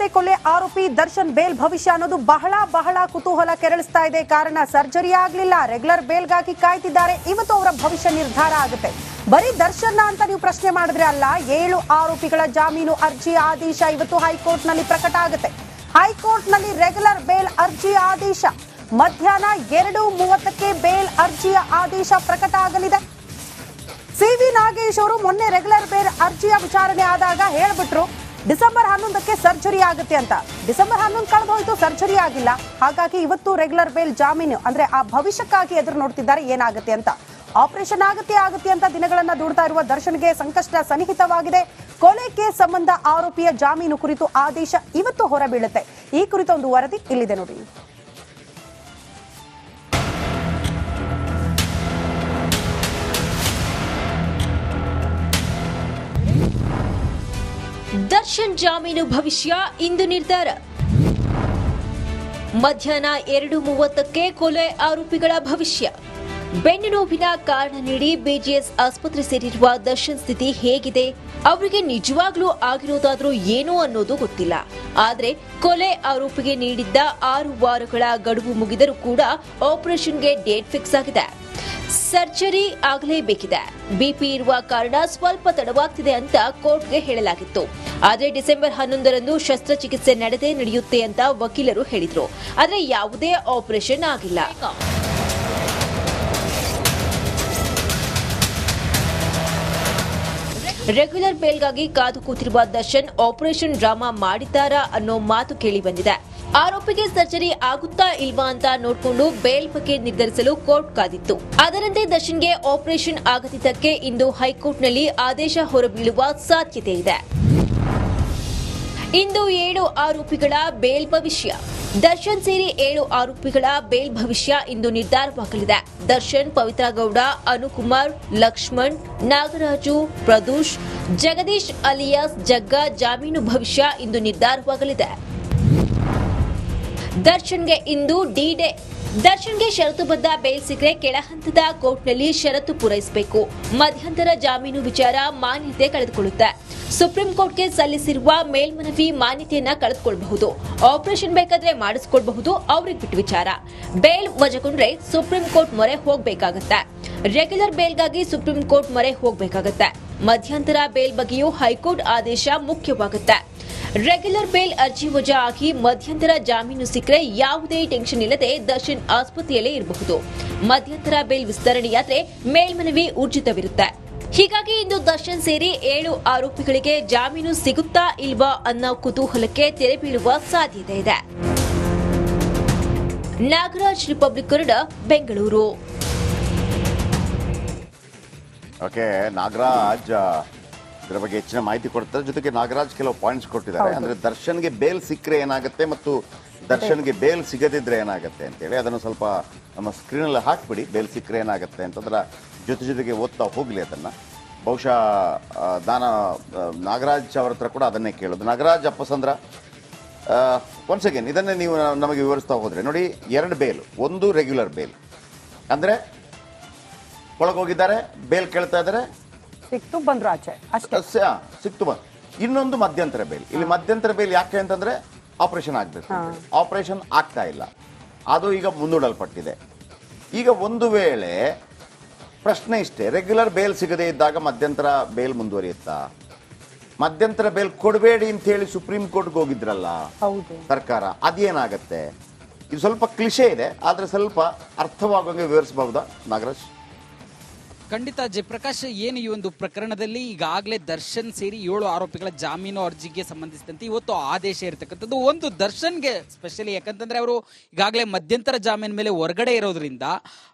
ಹತ್ಯೆ ಕೊಲೆ ಆರೋಪಿ ದರ್ಶನ್ ಬೇಲ್ ಭವಿಷ್ಯ ಅನ್ನೋದು ಬಹಳ ಕುತೂಹಲ ಕೆರಳಿಸ್ತಾ ಇದೆ. ಕಾರಣ ಸರ್ಜರಿ ಆಗಲಿಲ್ಲ, ರೆಗ್ಯುಲರ್ ಬೇಲ್ಗಾಗಿ ಕಾಯ್ತಿದ್ದಾರೆ. ಇವತ್ತು ಅವರ ಭವಿಷ್ಯ ನಿರ್ಧಾರ ಆಗುತ್ತೆ. ಬರೀ ದರ್ಶನ್ ಅಂತ ನೀವು ಪ್ರಶ್ನೆ ಮಾಡಿದ್ರೆ ಅಲ್ಲ, 7 ಆರೋಪಿಗಳ ಜಾಮೀನು ಅರ್ಜಿ ಆದೇಶ ಇವತ್ತು ಹೈಕೋರ್ಟ್ ನಲ್ಲಿ ಪ್ರಕಟ ಆಗುತ್ತೆ. ಹೈಕೋರ್ಟ್ ನಲ್ಲಿ ರೆಗ್ಯುಲರ್ ಬೇಲ್ ಅರ್ಜಿ ಆದೇಶ ಮಧ್ಯಾಹ್ನ 2:30ಕ್ಕೆ ಬೇಲ್ ಅರ್ಜಿಯ ಆದೇಶ ಪ್ರಕಟ ಆಗಲಿದೆ. ಸಿವಿ ನಾಗೇಶ್ ಅವರು ಮೊನ್ನೆ ರೆಗ್ಯುಲರ್ ಬೇಲ್ ಅರ್ಜಿಯ ವಿಚಾರಣೆ ಆದಾಗ ಹೇಳ್ಬಿಟ್ರು ಡಿಸೆಂಬರ್ 11ಕ್ಕೆ ಸರ್ಜರಿ ಆಗುತ್ತೆ ಅಂತ. ಡಿಸೆಂಬರ್ 11 ಕಳೆದು ಹೋಯ್ತು, ಸರ್ಜರಿ ಆಗಿಲ್ಲ. ಹಾಗಾಗಿ ಇವತ್ತು ರೆಗ್ಯುಲರ್ ಬೇಲ್ ಜಾಮೀನು ಅಂದ್ರೆ ಆ ಭವಿಷ್ಯಕ್ಕಾಗಿ ಎದುರು ನೋಡ್ತಿದ್ದಾರೆ ಏನಾಗುತ್ತೆ ಅಂತ. ಆಪರೇಷನ್ ಆಗುತ್ತೆ ಅಂತ ದಿನಗಳನ್ನ ದೂಡ್ತಾ ಇರುವ ದರ್ಶನ್ಗೆ ಸಂಕಷ್ಟ ಸನ್ನಿಹಿತವಾಗಿದೆ. ಕೊಲೆ ಕೇಸ್ ಸಂಬಂಧ ಆರೋಪಿಯ ಜಾಮೀನು ಕುರಿತು ಆದೇಶ ಇವತ್ತು ಹೊರಬೀಳುತ್ತೆ. ಈ ಕುರಿತ ಒಂದು ವರದಿ ಇಲ್ಲಿದೆ ನೋಡಿ. ದರ್ಶನ್ ಜಾಮೀನು ಭವಿಷ್ಯ ಇಂದು ನಿರ್ಧಾರ. ಮಧ್ಯಾಹ್ನ 2:30ಕ್ಕೆ ಕೊಲೆ ಆರೋಪಿಗಳ ಭವಿಷ್ಯ. ಬೆನ್ನು ನೋವಿನ ಕಾರಣ ನೀಡಿ ಬಿಜಿಎಸ್ ಆಸ್ಪತ್ರೆ ಸೇರಿರುವ ದರ್ಶನ್ ಸ್ಥಿತಿ ಹೇಗಿದೆ? ಅವರಿಗೆ ನಿಜವಾಗ್ಲೂ ಆಗಿರೋದಾದ್ರೂ ಏನೋ ಅನ್ನೋದು ಗೊತ್ತಿಲ್ಲ. ಆದ್ರೆ ಕೊಲೆ ಆರೋಪಿಗೆ ನೀಡಿದ್ದ 6 ವಾರಗಳ ಗಡುವು ಮುಗಿದರೂ ಕೂಡ ಆಪರೇಷನ್ಗೆ ಡೇಟ್ ಫಿಕ್ಸ್ ಆಗಿದೆ. ಸರ್ಜರಿ ಆಗಲೇಬೇಕಿದೆ. ಬಿಪಿ ಇರುವ ಕಾರಣ ಸ್ವಲ್ಪ ತಡವಾಗ್ತಿದೆ ಅಂತ ಕೋರ್ಟ್ಗೆ ಹೇಳಲಾಗಿತ್ತು. ಆದರೆ ಡಿಸೆಂಬರ್ 11ರಂದು ಶಸ್ತ್ರಚಿಕಿತ್ಸೆ ನಡೆಯುತ್ತೆ ಅಂತ ವಕೀಲರು ಹೇಳಿದ್ರು. ಆದರೆ ಯಾವುದೇ ಆಪರೇಷನ್ ಆಗಿಲ್ಲ. ರೆಗ್ಯುಲರ್ ಬೇಲ್ಗಾಗಿ ಕಾದು ಕೂತಿರುವ ದರ್ಶನ್ ಆಪರೇಷನ್ ಡ್ರಾಮಾ ಮಾಡಿದ್ದಾರಾ ಅನ್ನೋ ಮಾತು ಕೇಳಿ ಬಂದಿದೆ. ಆರೋಪಿಗೆ ಸರ್ಜರಿ ಆಗುತ್ತಾ ಇಲ್ವಾ ಅಂತ ನೋಡಿಕೊಂಡು ಬೇಲ್ ಬಗ್ಗೆ ನಿರ್ಧರಿಸಲು ಕೋರ್ಟ್ ಕಾದಿತ್ತು. ಅದರಂತೆ ದರ್ಶನ್ಗೆ ಆಪರೇಷನ್ ಆಗದಿದ್ದಕ್ಕೆ ಇಂದು ಹೈಕೋರ್ಟ್ನಲ್ಲಿ ಆದೇಶ ಹೊರಬೀಳುವ ಸಾಧ್ಯತೆ ಇದೆ. ಇಂದು 7 ಆರೋಪಿಗಳ ಬೇಲ್ ಭವಿಷ್ಯ. ದರ್ಶನ್ ಸೇರಿ 7 ಆರೋಪಿಗಳ ಬೇಲ್ ಭವಿಷ್ಯ ಇಂದು ನಿರ್ಧಾರವಾಗಲಿದೆ. ದರ್ಶನ್, ಪವಿತ್ರ ಗೌಡ, ಅನುಕುಮಾರ್, ಲಕ್ಷ್ಮಣ್, ನಾಗರಾಜು, ಪ್ರದೂಷ್, ಜಗದೀಶ್ ಅಲಿಯಾಸ್ ಜಗ್ಗ ಜಾಮೀನು ಭವಿಷ್ಯ ಇಂದು ನಿರ್ಧಾರವಾಗಲಿದೆ. ದರ್ಶನ್ಗೆ ಇಂದು ಡಿ-ಡೇ. ದರ್ಶನ್ಗೆ ಷರತ್ತುಬದ್ಧ ಬೇಲ್ ಸಿಕ್ಕರೆ ಕೆಳಹಂತದ ಕೋರ್ಟ್ನಲ್ಲಿ ಷರತ್ತು ಪೂರೈಸಬೇಕು. ಮಧ್ಯಂತರ ಜಾಮೀನು ವಿಚಾರ ಮಾನ್ಯತೆ ಕಳೆದುಕೊಳ್ಳುತ್ತೆ. ಸುಪ್ರೀಂ ಕೋರ್ಟ್ಗೆ ಸಲ್ಲಿಸಿರುವ ಮೇಲ್ಮನವಿ ಮಾನ್ಯತೆಯನ್ನ ಕಳೆದುಕೊಳ್ಳಬಹುದು. ಆಪರೇಷನ್ ಬೇಕಾದ್ರೆ ಮಾಡಿಸಿಕೊಳ್ಳಬಹುದು, ಅವ್ರಿಗೆ ಬಿಟ್ಟು ವಿಚಾರ. ಬೇಲ್ ವಜಾಗೊಂಡ್ರೆ ಸುಪ್ರೀಂ ಕೋರ್ಟ್ ಮೊರೆ ಹೋಗಬೇಕಾಗತ್ತೆ. ರೆಗ್ಯುಲರ್ ಬೇಲ್ಗಾಗಿ ಸುಪ್ರೀಂ ಕೋರ್ಟ್ ಮೊರೆ ಹೋಗಬೇಕಾಗತ್ತೆ. ಮಧ್ಯಂತರ ಬೇಲ್ ಬಗ್ಗೆಯೂ ಹೈಕೋರ್ಟ್ ಆದೇಶ ಮುಖ್ಯವಾಗುತ್ತೆ. ರೆಗ್ಯುಲರ್ ಬೇಲ್ ಅರ್ಜಿ ವಜಾ ಆಗಿ ಮಧ್ಯಂತರ ಜಾಮೀನು ಸಿಕ್ಕರೆ ಯಾವುದೇ ಟೆನ್ಷನ್ ಇಲ್ಲದೆ ದರ್ಶನ್ ಆಸ್ಪತ್ರೆಯಲ್ಲೇ ಇರಬಹುದು. ಮಧ್ಯಂತರ ಬೇಲ್ ವಿಸ್ತರಣೆಯಾದ್ರೆ ಮೇಲ್ಮನವಿ ಊರ್ಜಿತವಿರುತ್ತೆ. ಹೀಗಾಗಿ ಇಂದು ದರ್ಶನ್ ಸೇರಿ 7 ಆರೋಪಿಗಳಿಗೆ ಜಾಮೀನು ಸಿಗುತ್ತಾ ಇಲ್ವಾ ಅನ್ನೋ ಕುತೂಹಲಕ್ಕೆ ತೆರೆ ಬೀಳುವ ಸಾಧ್ಯತೆ ಇದೆ. ನಾಗರಾಜ್, ರಿಪಬ್ಲಿಕ್ ಕನ್ನಡ, ಬೆಂಗಳೂರು. ಓಕೆ, ನಾಗರಾಜ್ ಇದರ ಬಗ್ಗೆ ಹೆಚ್ಚಿನ ಮಾಹಿತಿ ಕೊಡ್ತಾರೆ. ಜೊತೆಗೆ ನಾಗರಾಜ್ ಕೆಲವು ಪಾಯಿಂಟ್ಸ್ ಕೊಟ್ಟಿದ್ದಾರೆ. ಅಂದ್ರೆ ದರ್ಶನ್ಗೆ ಬೇಲ್ ಸಿಕ್ಕರೆ ಏನಾಗುತ್ತೆ ಮತ್ತು ದರ್ಶನ್ಗೆ ಬೇಲ್ ಸಿಗದಿದ್ರೆ ಏನಾಗುತ್ತೆ ಅಂತೇಳಿ ಅದನ್ನು ಸ್ವಲ್ಪ ನಮ್ಮ ಸ್ಕ್ರೀನಲ್ಲಿ ಹಾಕ್ಬಿಡಿ. ಬೇಲ್ ಸಿಕ್ಕರೆ ಏನಾಗುತ್ತೆ ಅಂತಂದ್ರೆ ಜೊತೆಗೆ ಓದ್ತಾ ಹೋಗ್ಲಿ ಅದನ್ನ. ಬಹುಶಃ ನಾಗರಾಜ್ ಅವರ ಹತ್ರ ಕೂಡ ಅದನ್ನೇ ಕೇಳೋದು. ನಾಗರಾಜ್ ಅಪ್ಪಸಂದ್ರ, ಒನ್ಸ್ ಅಗೇನ್ ಇದನ್ನೇ ನೀವು ನಮಗೆ ವಿವರಿಸ್ತಾ ಹೋದ್ರೆ ನೋಡಿ, 2 ಬೇಲ್. ಒಂದು ರೆಗ್ಯುಲರ್ ಬೇಲ್ ಅಂದ್ರೆ ಒಳಗೋಗಿದ್ದಾರೆ, ಬೇಲ್ ಕೇಳ್ತಾ ಇದ್ದಾರೆ, ಸಿಕ್ತು ಬಂದ್ರು ಆಚೆ ಅಷ್ಟೇ. ಸಿಕ್ತು ಬಂದು. ಇನ್ನೊಂದು ಮಧ್ಯಂತರ ಬೇಲ್. ಇಲ್ಲಿ ಮಧ್ಯಂತರ ಬೇಲ್ ಯಾಕೆ ಅಂತಂದ್ರೆ ಆಪರೇಷನ್ ಆಗ್ಬೇಕು. ಆಪರೇಷನ್ ಆಗ್ತಾ ಇಲ್ಲ, ಅದು ಈಗ ಮುಂದೂಡಲ್ಪಟ್ಟಿದೆ. ಈಗ ಒಂದು ವೇಳೆ ಪ್ರಶ್ನೆ ಇಷ್ಟೇ, ರೆಗ್ಯುಲರ್ ಬೇಲ್ ಸಿಗದೇ ಇದ್ದಾಗ ಮಧ್ಯಂತರ ಬೇಲ್ ಮುಂದುವರಿಯುತ್ತಾ? ಮಧ್ಯಂತರ ಬೇಲ್ ಕೊಡಬೇಡಿ ಅಂತ ಹೇಳಿ ಸುಪ್ರೀಂ ಕೋರ್ಟ್ಗೆ ಹೋಗಿದ್ರಲ್ಲ ಸರ್ಕಾರ, ಅದೇನಾಗತ್ತೆ? ಇದು ಸ್ವಲ್ಪ ಕ್ಲಿಷೆ ಇದೆ, ಆದ್ರೆ ಸ್ವಲ್ಪ ಅರ್ಥವಾಗೋಂಗೆ ವಿವರಿಸಬಹುದಾ ನಾಗರಾಜ್? ಖಂಡಿತ ಜಯಪ್ರಕಾಶ್, ಏನು ಈ ಒಂದು ಪ್ರಕರಣದಲ್ಲಿ ಈಗಾಗಲೇ ದರ್ಶನ್ ಸೇರಿ 7 ಆರೋಪಿಗಳ ಜಾಮೀನು ಅರ್ಜಿಗೆ ಸಂಬಂಧಿಸಿದಂತೆ ಇವತ್ತು ಆದೇಶ ಇರತಕ್ಕಂಥದ್ದು. ಒಂದು ದರ್ಶನ್ಗೆ ಸ್ಪೆಷಲಿ ಯಾಕಂತಂದ್ರೆ ಅವರು ಈಗಾಗಲೇ ಮಧ್ಯಂತರ ಜಾಮೀನು ಮೇಲೆ ಹೊರಗಡೆ ಇರೋದ್ರಿಂದ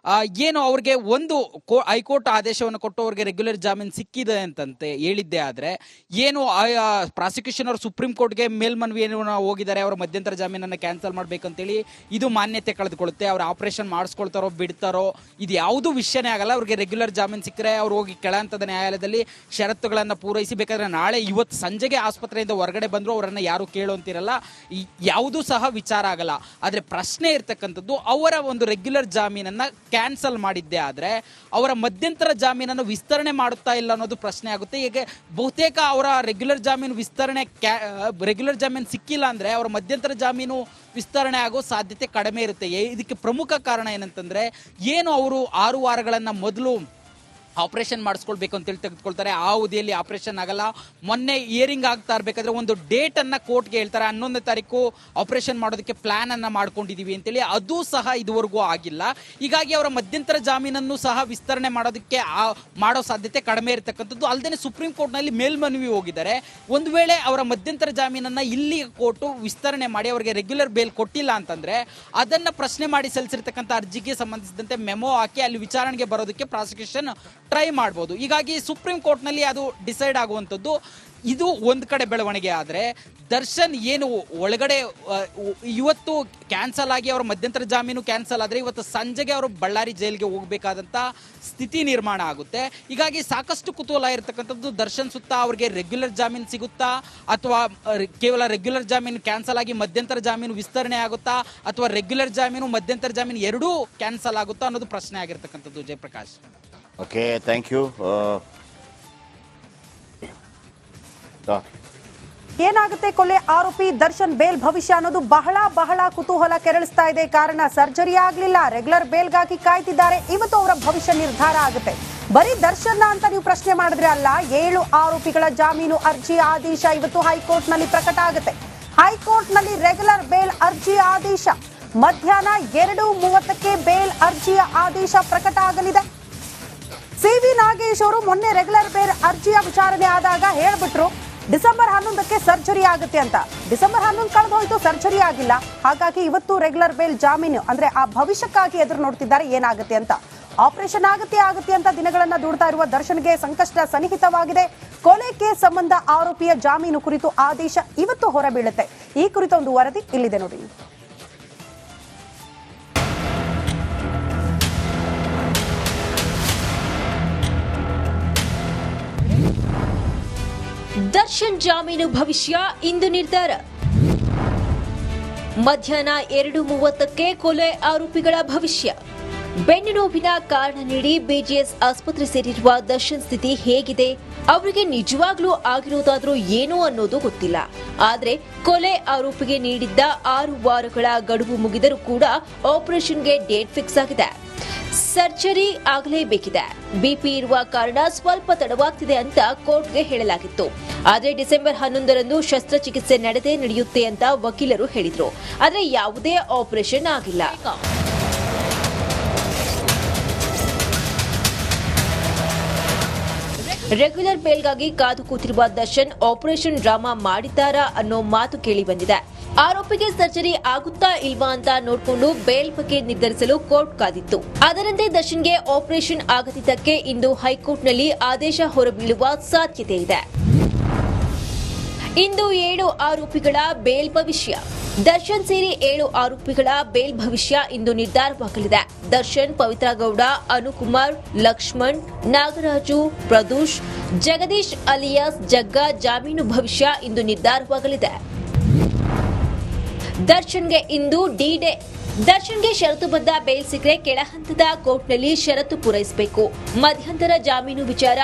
ಏನು ಅವ್ರಿಗೆ ಒಂದು ಹೈಕೋರ್ಟ್ ಆದೇಶವನ್ನು ಕೊಟ್ಟು ಅವ್ರಿಗೆ ರೆಗ್ಯುಲರ್ ಜಾಮೀನು ಸಿಕ್ಕಿದೆ ಅಂತಂತೆ ಹೇಳಿದ್ದೆ. ಆದ್ರೆ ಏನು ಪ್ರಾಸಿಕ್ಯೂಷನ್ ಅವರು ಸುಪ್ರೀಂ ಕೋರ್ಟ್ಗೆ ಮೇಲ್ಮನವಿ ಹೋಗಿದ್ದಾರೆ, ಅವರ ಮಧ್ಯಂತರ ಜಾಮೀನನ್ನು ಕ್ಯಾನ್ಸಲ್ ಮಾಡ್ಬೇಕಂತೇಳಿ. ಇದು ಮಾನ್ಯತೆ ಕಳೆದುಕೊಳ್ಳುತ್ತೆ. ಅವ್ರು ಆಪರೇಷನ್ ಮಾಡಿಸ್ಕೊಳ್ತಾರೋ ಬಿಡ್ತಾರೋ ಇದು ಯಾವುದೂ ವಿಷಯನೇ ಆಗಲ್ಲ. ಅವ್ರಿಗೆ ರೆಗ್ಯುಲರ್ ಜಾಮೀನು ಜಾಮೀನು ಸಿಕ್ಕರೆ ಅವ್ರು ಹೋಗಿ ಕೆಳ ಹಂತದ ನ್ಯಾಯಾಲಯದಲ್ಲಿ ಷರತ್ತುಗಳನ್ನು ಪೂರೈಸಿ ಬೇಕಾದ್ರೆ ನಾಳೆ ಇವತ್ತು ಸಂಜೆಗೆ ಆಸ್ಪತ್ರೆಯಿಂದ ಹೊರಗಡೆ ಬಂದರೂ ಅವರನ್ನು ಯಾರು ಕೇಳುವಂತಿರಲ್ಲ, ಯಾವುದೂ ಸಹ ವಿಚಾರ ಆಗಲ್ಲ. ಆದರೆ ಪ್ರಶ್ನೆ ಇರ್ತಕ್ಕಂಥದ್ದು ಅವರ ಒಂದು ರೆಗ್ಯುಲರ್ ಜಾಮೀನನ್ನು ಕ್ಯಾನ್ಸಲ್ ಮಾಡಿದ್ದೇ ಆದರೆ ಅವರ ಮಧ್ಯಂತರ ಜಾಮೀನನ್ನು ವಿಸ್ತರಣೆ ಮಾಡುತ್ತಾ ಇಲ್ಲ ಅನ್ನೋದು ಪ್ರಶ್ನೆ ಆಗುತ್ತೆ. ಹೀಗೆ ಬಹುತೇಕ ಅವರ ರೆಗ್ಯುಲರ್ ಜಾಮೀನು ಸಿಕ್ಕಿಲ್ಲ ಅಂದರೆ ಅವರ ಮಧ್ಯಂತರ ಜಾಮೀನು ವಿಸ್ತರಣೆ ಆಗೋ ಸಾಧ್ಯತೆ ಕಡಿಮೆ ಇರುತ್ತೆ. ಇದಕ್ಕೆ ಪ್ರಮುಖ ಕಾರಣ ಏನಂತಂದರೆ, ಏನು ಅವರು 6 ವಾರಗಳನ್ನು ಮೊದಲು ಆಪರೇಷನ್ ಮಾಡಿಸ್ಕೊಳ್ಬೇಕು ಅಂತೇಳಿ ತೆಗೆದುಕೊಳ್ತಾರೆ, ಆ ಅವಧಿಯಲ್ಲಿ ಆಪರೇಷನ್ ಆಗಲ್ಲ. ಮೊನ್ನೆ ಹಿಯರಿಂಗ್ ಆಗ್ತಾ ಇರಬೇಕಾದ್ರೆ ಒಂದು ಡೇಟನ್ನು ಕೋರ್ಟ್ಗೆ ಹೇಳ್ತಾರೆ, 11ನೇ ತಾರೀಕು ಆಪರೇಷನ್ ಮಾಡೋದಕ್ಕೆ ಪ್ಲ್ಯಾನನ್ನು ಮಾಡ್ಕೊಂಡಿದ್ದೀವಿ ಅಂತೇಳಿ, ಅದು ಸಹ ಇದುವರೆಗೂ ಆಗಿಲ್ಲ. ಹೀಗಾಗಿ ಅವರ ಮಧ್ಯಂತರ ಜಾಮೀನನ್ನು ಸಹ ವಿಸ್ತರಣೆ ಮಾಡೋದಕ್ಕೆ ಮಾಡೋ ಸಾಧ್ಯತೆ ಕಡಿಮೆ ಇರತಕ್ಕಂಥದ್ದು. ಅಲ್ಲದೆ ಸುಪ್ರೀಂ ಕೋರ್ಟ್ನಲ್ಲಿ ಮೇಲ್ಮನವಿ ಹೋಗಿದ್ದಾರೆ, ಒಂದು ವೇಳೆ ಅವರ ಮಧ್ಯಂತರ ಜಾಮೀನನ್ನು ಇಲ್ಲಿ ಕೋರ್ಟು ವಿಸ್ತರಣೆ ಮಾಡಿ ಅವರಿಗೆ ರೆಗ್ಯುಲರ್ ಬೇಲ್ ಕೊಟ್ಟಿಲ್ಲ ಅಂತಂದರೆ ಅದನ್ನು ಪ್ರಶ್ನೆ ಮಾಡಿ ಸಲ್ಲಿಸಿರ್ತಕ್ಕಂಥ ಅರ್ಜಿಗೆ ಸಂಬಂಧಿಸಿದಂತೆ ಮೆಮೊ ಹಾಕಿ ಅಲ್ಲಿ ವಿಚಾರಣೆಗೆ ಬರೋದಕ್ಕೆ ಪ್ರಾಸಿಕ್ಯೂಷನ್ ಟ್ರೈ ಮಾಡ್ಬೋದು. ಹೀಗಾಗಿ ಸುಪ್ರೀಂ ಕೋರ್ಟ್ನಲ್ಲಿ ಅದು ಡಿಸೈಡ್ ಆಗುವಂಥದ್ದು. ಇದು ಒಂದು ಕಡೆ ಬೆಳವಣಿಗೆ. ಆದರೆ ದರ್ಶನ್ ಏನು ಒಳಗಡೆ ಇವತ್ತು ಕ್ಯಾನ್ಸಲ್ ಆಗಿ ಅವರ ಮಧ್ಯಂತರ ಜಾಮೀನು ಕ್ಯಾನ್ಸಲ್ ಆದರೆ ಇವತ್ತು ಸಂಜೆಗೆ ಅವರು ಬಳ್ಳಾರಿ ಜೈಲಿಗೆ ಹೋಗಬೇಕಾದಂಥ ಸ್ಥಿತಿ ನಿರ್ಮಾಣ ಆಗುತ್ತೆ. ಹೀಗಾಗಿ ಸಾಕಷ್ಟು ಕುತೂಹಲ ಇರತಕ್ಕಂಥದ್ದು ದರ್ಶನ್ ಸುತ್ತ. ಅವ್ರಿಗೆ ರೆಗ್ಯುಲರ್ ಜಾಮೀನು ಸಿಗುತ್ತಾ ಅಥವಾ ಕೇವಲ ರೆಗ್ಯುಲರ್ ಜಾಮೀನು ಕ್ಯಾನ್ಸಲ್ ಆಗಿ ಮಧ್ಯಂತರ ಜಾಮೀನು ವಿಸ್ತರಣೆ ಆಗುತ್ತಾ ಅಥವಾ ರೆಗ್ಯುಲರ್ ಜಾಮೀನು ಮಧ್ಯಂತರ ಜಾಮೀನು ಎರಡೂ ಕ್ಯಾನ್ಸಲ್ ಆಗುತ್ತಾ ಅನ್ನೋದು ಪ್ರಶ್ನೆ ಆಗಿರ್ತಕ್ಕಂಥದ್ದು. ಜಯಪ್ರಕಾಶ್. Okay, thank you. ಏನಾಗುತ್ತೆ ಕೊಲೆ ಆರೋಪಿ ದರ್ಶನ್ ಬೇಲ್ ಭವಿಷ್ಯ ಅನ್ನೋದು ಬಹಳ ಕುತೂಹಲ ಕೆರಳಿಸ್ತಾ ಇದೆ. ಕಾರಣ ಸರ್ಜರಿ ಆಗ್ಲಿಲ್ಲ, ರೆಗ್ಯುಲರ್ ಬೇಲ್ಗಾಗಿ ಕಾಯ್ತಿದ್ದಾರೆ. ಇವತ್ತು ಅವರ ಭವಿಷ್ಯ ನಿರ್ಧಾರ ಆಗುತ್ತೆ. ಬರೀ ದರ್ಶನ್ ಅಂತ ನೀವು ಪ್ರಶ್ನೆ ಮಾಡಿದ್ರೆ ಅಲ್ಲ, 7 ಆರೋಪಿಗಳ ಜಾಮೀನು ಅರ್ಜಿ ಆದೇಶ ಇವತ್ತು ಹೈಕೋರ್ಟ್ ನಲ್ಲಿ ಪ್ರಕಟ ಆಗುತ್ತೆ. ಹೈಕೋರ್ಟ್ ನಲ್ಲಿ ರೆಗ್ಯುಲರ್ ಬೇಲ್ ಅರ್ಜಿ ಆದೇಶ ಮಧ್ಯಾಹ್ನ 2:30ಕ್ಕೆ ಬೇಲ್ ಅರ್ಜಿಯ ಆದೇಶ ಪ್ರಕಟ ಆಗಲಿದೆ. ಸಿ.ವಿ. ನಾಗೇಶ್ ಅವರು ಮೊನ್ನೆ ರೆಗ್ಯುಲರ್ ಬೇಲ್ ಅರ್ಜಿಯ ವಿಚಾರಣೆ ಆದಾಗ ಹೇಳ್ಬಿಟ್ರು ಡಿಸೆಂಬರ್ 11ಕ್ಕೆ ಸರ್ಜರಿ ಆಗುತ್ತೆ ಅಂತ. ಡಿಸೆಂಬರ್ 11 ಕಳೆದು ಹೋಯ್ತು, ಸರ್ಜರಿ ಆಗಿಲ್ಲ. ಹಾಗಾಗಿ ಇವತ್ತು ರೆಗ್ಯುಲರ್ ಬೇಲ್ ಜಾಮೀನು ಅಂದ್ರೆ ಆ ಭವಿಷ್ಯಕ್ಕಾಗಿ ಎದುರು ನೋಡ್ತಿದ್ದಾರೆ ಏನಾಗುತ್ತೆ ಅಂತ. ಆಪರೇಷನ್ ಆಗುತ್ತೆ ಅಂತ ದಿನಗಳನ್ನ ದೂಡ್ತಾ ಇರುವ ದರ್ಶನ್ಗೆ ಸಂಕಷ್ಟ ಸನ್ನಿಹಿತವಾಗಿದೆ. ಕೊಲೆ ಕೇಸ್ ಸಂಬಂಧ ಆರೋಪಿಯ ಜಾಮೀನು ಕುರಿತು ಆದೇಶ ಇವತ್ತು ಹೊರಬೀಳುತ್ತೆ. ಈ ಕುರಿತ ಒಂದು ವರದಿ ಇಲ್ಲಿದೆ ನೋಡಿ. ದರ್ಶನ್ ಜಾಮೀನು ಭವಿಷ್ಯ ಇಂದು ನಿರ್ಧಾರ. ಮಧ್ಯಾಹ್ನ 2:30ಕ್ಕೆ ಕೊಲೆ ಆರೋಪಿಗಳ ಭವಿಷ್ಯ. ಬೆನ್ನು ನೋವಿನ ಕಾರಣ ನೀಡಿ ಬಿಜಿಎಸ್ ಆಸ್ಪತ್ರೆ ಸೇರಿರುವ ದರ್ಶನ್ ಸ್ಥಿತಿ ಹೇಗಿದೆ? ಅವರಿಗೆ ನಿಜವಾಗ್ಲೂ ಆಗಿರೋದಾದ್ರೂ ಏನು ಅನ್ನೋದು ಗೊತ್ತಿಲ್ಲ. ಆದ್ರೆ ಕೊಲೆ ಆರೋಪಿಗೆ ನೀಡಿದ್ದ 6 ವಾರಗಳ ಗಡುವು ಮುಗಿದರೂ ಕೂಡ ಆಪರೇಷನ್ಗೆ ಡೇಟ್ ಫಿಕ್ಸ್ ಆಗಿದೆ. ಸರ್ಜರಿ ಆಗಲೇಬೇಕಿದೆ. ಬಿಪಿ ಇರುವ ಕಾರಣ ಸ್ವಲ್ಪ ತಡವಾಗ್ತಿದೆ ಅಂತ ಕೋರ್ಟ್ಗೆ ಹೇಳಲಾಗಿತ್ತು. ಆದರೆ ಡಿಸೆಂಬರ್ 11ರಂದು ಶಸ್ತ್ರಚಿಕಿತ್ಸೆ ನಡೆಯುತ್ತೆ ಅಂತ ವಕೀಲರು ಹೇಳಿದ್ರು. ಆದರೆ ಯಾವುದೇ ಆಪರೇಷನ್ ಆಗಿಲ್ಲ. ರೆಗ್ಯುಲರ್ ಬೇಲ್ಗಾಗಿ ಕಾದು ಕೂತಿರುವ ದರ್ಶನ್ ಆಪರೇಷನ್ ಡ್ರಾಮಾ ಮಾಡಿದ್ದಾರಾ ಅನ್ನೋ ಮಾತು ಕೇಳಿ ಬಂದಿದೆ. ಆರೋಪಿಗೆ ಸರ್ಜರಿ ಆಗುತ್ತಾ ಇಲ್ವಾ ಅಂತ ನೋಡಿಕೊಂಡು ಬೇಲ್ ಬಗ್ಗೆ ನಿರ್ಧರಿಸಲು ಕೋರ್ಟ್ ಕಾದಿತ್ತು. ಅದರಂತೆ ದರ್ಶನ್ಗೆ ಆಪರೇಷನ್ ಆಗದಿದ್ದಕ್ಕೆ ಇಂದು ಹೈಕೋರ್ಟ್ನಲ್ಲಿ ಆದೇಶ ಹೊರಬೀಳುವ ಸಾಧ್ಯತೆ ಇದೆ. ಇಂದು 7 ಆರೋಪಿಗಳ ಬೇಲ್ ಭವಿಷ್ಯ. ದರ್ಶನ್ ಸೇರಿ 7 ಆರೋಪಿಗಳ ಬೇಲ್ ಭವಿಷ್ಯ ಇಂದು ನಿರ್ಧಾರವಾಗಲಿದೆ. ದರ್ಶನ್, ಪವಿತ್ರ ಗೌಡ, ಅನುಕುಮಾರ್, ಲಕ್ಷ್ಮಣ್, ನಾಗರಾಜು, ಪ್ರದೂಷ್, ಜಗದೀಶ್ ಅಲಿಯಾಸ್ ಜಗ್ಗ ಜಾಮೀನು ಭವಿಷ್ಯ ಇಂದು ನಿರ್ಧಾರವಾಗಲಿದೆ. ದರ್ಶನ್ಗೆ ಇಂದು ಡಿ-ಡೇ. ದರ್ಶನ್ಗೆ ಷರತ್ತುಬದ್ಧ ಬೇಲ್ ಸಿಕ್ಕರೆ ಕೆಳ ಹಂತದ ಕೋರ್ಟ್ನಲ್ಲಿ ಷರತ್ತು ಪೂರೈಸಬೇಕು. ಮಧ್ಯಂತರ ಜಾಮೀನು ವಿಚಾರ